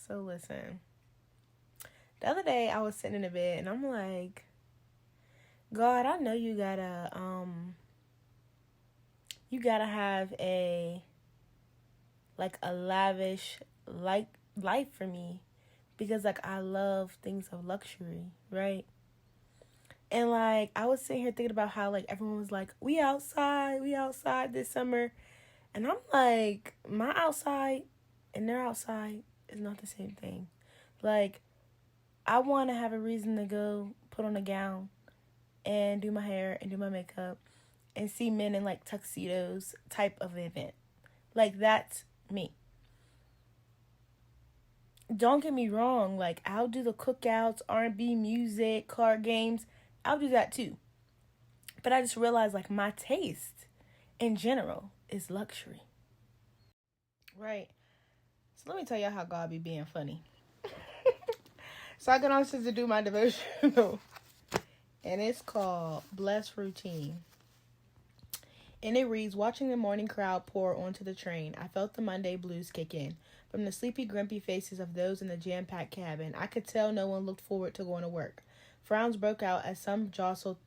So listen, the other day I was sitting in the bed and I'm like, God, I know you gotta have a lavish like life for me because like I love things of luxury, right? And like I was sitting here thinking about how like everyone was like, we outside this summer. And I'm like, my outside and their outside is not the same thing. Like, I want to have a reason to go put on a gown and do my hair and do my makeup and see men in like tuxedos type of event. Like, that's me. Don't get me wrong. Like, I'll do the cookouts, R&B music, card games. I'll do that too. But I just realized like my taste in general is luxury. Right. So let me tell y'all how God be being funny. So I got on to do my devotional, and it's called Blessed Routine. And it reads, watching the morning crowd pour onto the train, I felt the Monday blues kick in. From the sleepy, grumpy faces of those in the jam-packed cabin, I could tell no one looked forward to going to work. Frowns broke out as some jostled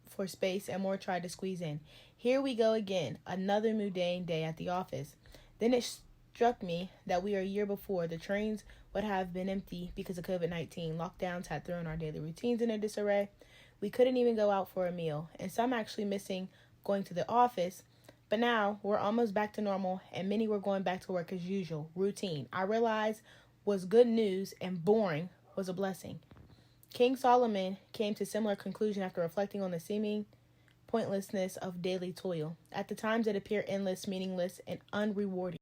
for space and more tried to squeeze in. Here we go again, another mundane day at the office. Then it struck me that we are a year before. The trains would have been empty because of COVID-19. Lockdowns had thrown our daily routines into disarray. We couldn't even go out for a meal, and some actually missing going to the office. But now we're almost back to normal, and many were going back to work as usual, routine. I realized was good news and boring was a blessing. King Solomon came to similar conclusion after reflecting on the seeming pointlessness of daily toil. At the times it appeared endless, meaningless, and unrewarding.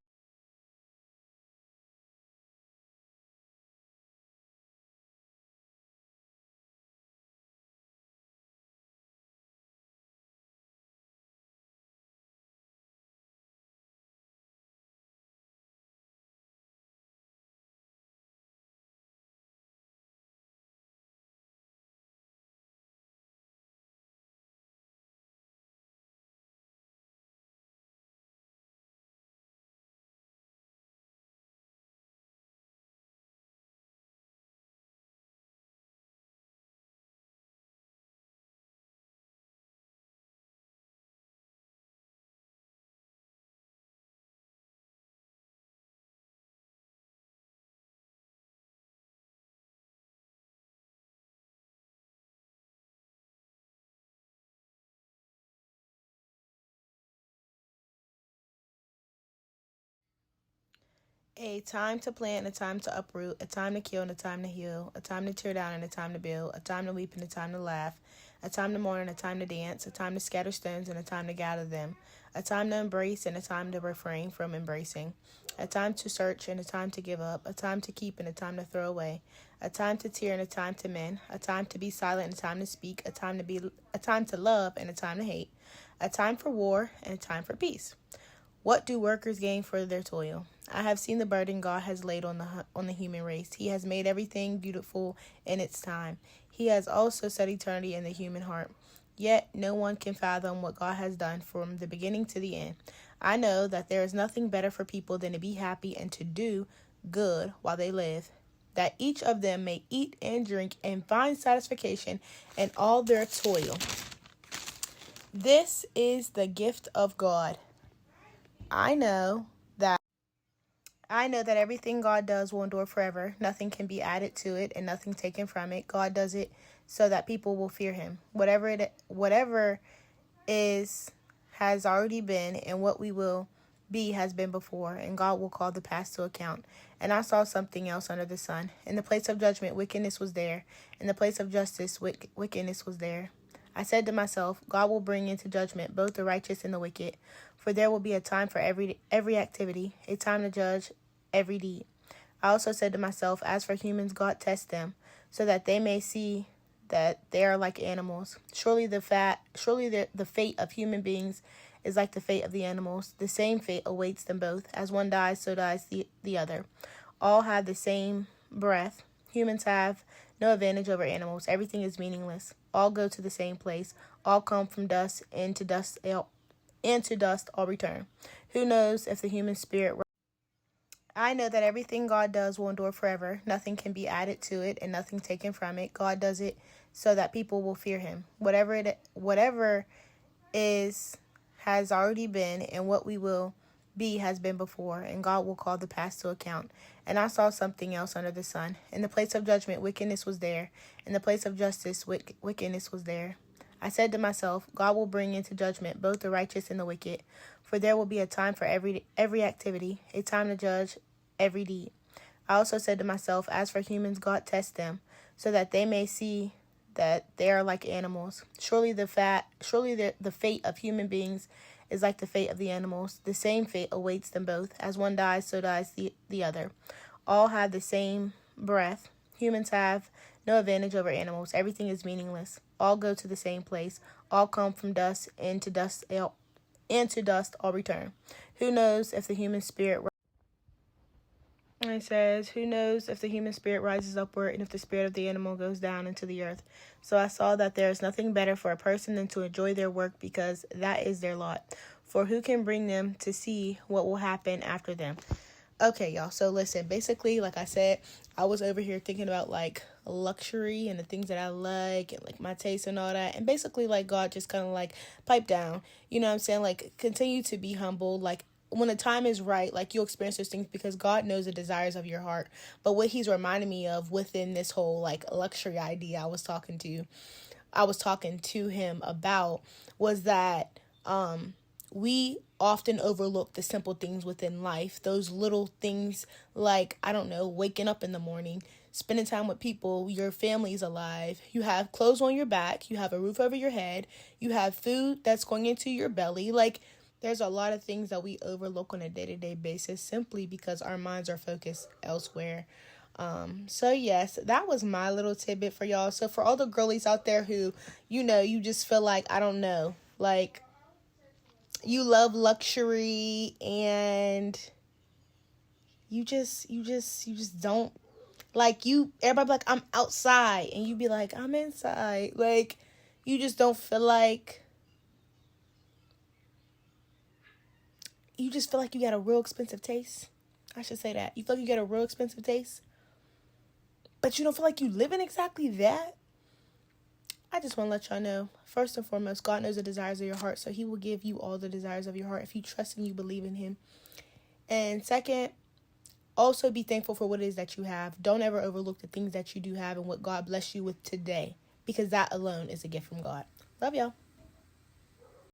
A time to plant, a time to uproot, a time to kill and a time to heal, a time to tear down and a time to build, a time to weep and a time to laugh, a time to mourn and a time to dance, a time to scatter stones and a time to gather them, a time to embrace and a time to refrain from embracing, a time to search and a time to give up, a time to keep and a time to throw away, a time to tear and a time to mend, a time to be silent and a time to speak, a time to love and a time to hate, a time for war and a time for peace. What do workers gain for their toil? I have seen the burden God has laid on the human race. He has made everything beautiful in its time. He has also set eternity in the human heart. Yet no one can fathom what God has done from the beginning to the end. I know that there is nothing better for people than to be happy and to do good while they live, that each of them may eat and drink and find satisfaction in all their toil. This is the gift of God. I know that I know that everything God does will endure forever. Nothing can be added to it and nothing taken from it. God does it so that people will fear him. Whatever is has already been, and what we will be has been before, and God will call the past to account. And I saw something else under the sun. In the place of judgment, wickedness was there. In the place of justice, wickedness was there. I said to myself, God will bring into judgment both the righteous and the wicked, for there will be a time for every activity, a time to judge every deed. I also said to myself, as for humans, God tests them, so that they may see that they are like animals. Surely the fate of human beings is like the fate of the animals. The same fate awaits them both. As one dies, so dies the other. All have the same breath. Humans have no advantage over animals. Everything is meaningless. All go to the same place. All come from dust, and to dust all return. Who knows if the human spirit... I know that everything God does will endure forever. Nothing can be added to it and nothing taken from it. God does it so that people will fear him. Whatever is has already been, and what we will be has been before, and God will call the past to account. And I saw something else under the sun. In the place of judgment, wickedness was there. In the place of justice, wickedness was there. I said to myself, God will bring into judgment both the righteous and the wicked, for there will be a time for every activity, a time to judge every deed. I also said to myself, as for humans, God tests them, so that they may see that they are like animals. Surely the fate of human beings is like the fate of the animals. The same fate awaits them both. As one dies, so dies the other. All have the same breath. Humans have no advantage over animals. Everything is meaningless. All go to the same place. All come from dust, and to dust all return. Who knows if the human spirit And it says, who knows if the human spirit rises upward and if the spirit of the animal goes down into the earth. So I saw that there is nothing better for a person than to enjoy their work, because that is their lot. For who can bring them to see what will happen after them? Okay, y'all. So listen, basically, like I said, I was over here thinking about like luxury and the things that I like and like my taste and all that. And basically, like, God just kind of like pipe down, you know what I'm saying? Like, continue to be humble. Like, when the time is right, like, you'll experience those things because God knows the desires of your heart. But what he's reminding me of within this whole like luxury idea I was talking to him about was that we often overlook the simple things within life. Those little things like, I don't know, waking up in the morning, spending time with people, your family's alive, you have clothes on your back, you have a roof over your head, you have food that's going into your belly. Like, there's a lot of things that we overlook on a day-to-day basis simply because our minds are focused elsewhere. So yes, that was my little tidbit for y'all. So for all the girlies out there who, you know, you just feel like, I don't know, like, you love luxury and you just don't like, everybody be like, I'm outside, and you be like, I'm inside. Like, you just don't feel like, you just feel like you got a real expensive taste. I should say that. You feel like you got a real expensive taste, but you don't feel like you live in exactly that. I just want to let y'all know, first and foremost, God knows the desires of your heart, so he will give you all the desires of your heart if you trust and you believe in him. And second, also be thankful for what it is that you have. Don't ever overlook the things that you do have and what God bless you with today, because that alone is a gift from God. Love y'all.